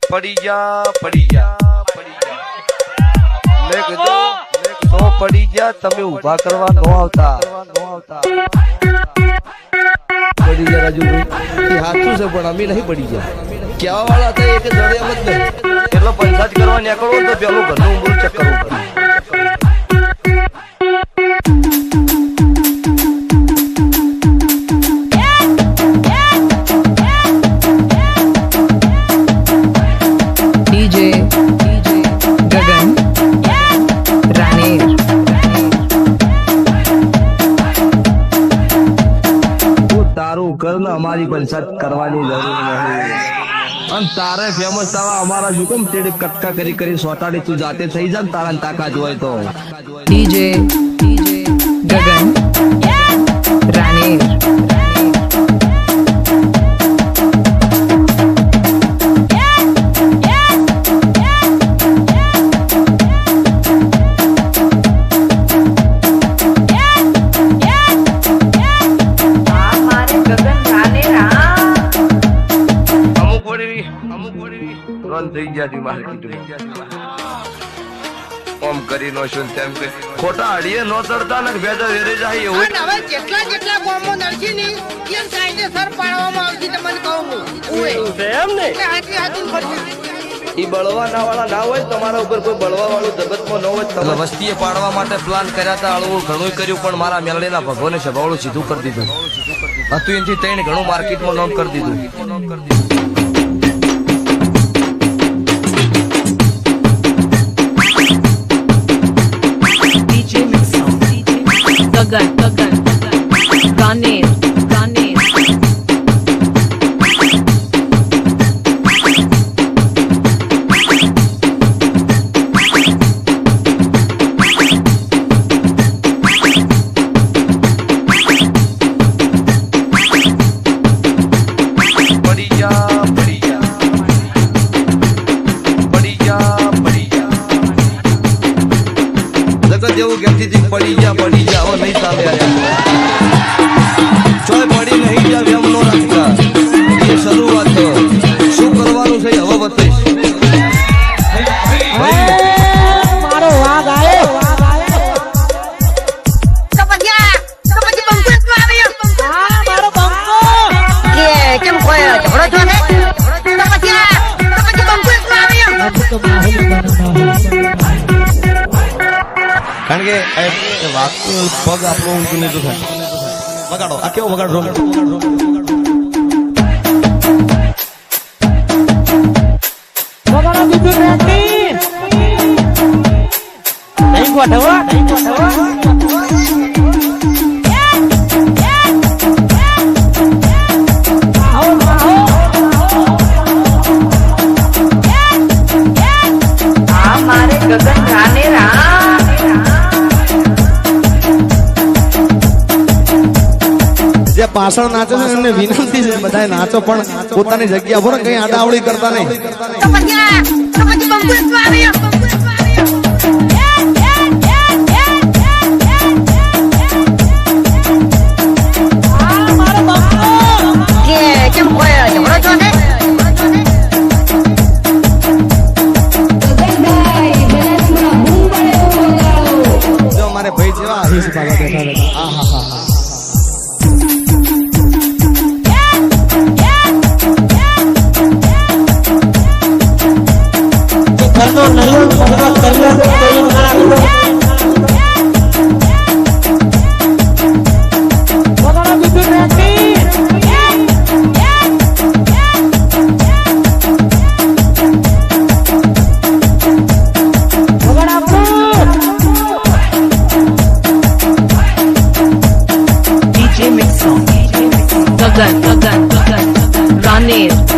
પડી જા મેં કીધું તો પડી જા તમે ઊભા કરવા ન આવતા પડી જા રાજુભાઈ હાથું છે પણ અમે નહીં પડી જા કેવા વાળા હતા એક જડે એમ જ નહીં એટલો પંચાયત કરવા નીકળો તો પેલું ઘરનું ઉમરું ચેક કરવું પડે ગગન રાનેર તારું કર ને અમારી પંચાયત કરવાની જરૂર નહીં અને તારે ફેમસ થવા અમારા શું કેમ તેડે કટકા કરી સોટાડી તું જાતે થઈ જા ને તારા તાકાત હોય તો ડીજે ગગન રાનેર થઈ ગયા માર્કેટ ઓમ કરી નો શું તેમ કે ખોટા અડીએ નો ચડતા ને ભેજા વેરે જાય એવું હવે જેટલા ગામો નરસી ની કેમ કાયદેસર પાડવામાં આવશે તમને કહું ઓએ એમ ને હાથી ઈ બળવાના વાળા ના હોય તમારા ઉપર કોઈ બળવા વાળું જગતમાં ન હોય તમે વસ્તીએ પાડવા માટે પ્લાન કર્યા હતા અળવું ઘણું કર્યું પણ મારા મેલડીના ભગવાને સભાવડું સીધું કરી દીધું હતું એનથી તઈને ઘણું માર્કેટમાં નોંધ કરી દીધું ગગન રાનેર જેવું કહેતી હતી પડી જા હવે નહીં સામે આવ્યા ચોય પડી નહીં જા એમ નો રાખતા એ શરૂઆત શું કરવાનું છે હવે બતાવીશ મારો વાઘ આવ્યો તો પછી બંકો આવ્યો હા મારો બંકો કે કેમ કોઈ ઝઘડો છો ને તો પછી બંકો આવ્યો તો માહોલ કારણ કે પગ આપણો ઊંચું નહીં તો થાય વગાડો આ કેવો વગાડો ગગન રાનેર જે પાછળ નાચે છે એમને વિનંતી છે બધા નાચો પણ પોતાની જગ્યા પર કઈ આડાવડી કરતા નહીં તો પછી બંકો આવ્યો કેમ કોઈ ઝઘડો છો ને જો અમારે ભાઈ જેવા આહીશ પાછા બેઠા હા હા હા હા ગગન રાનેર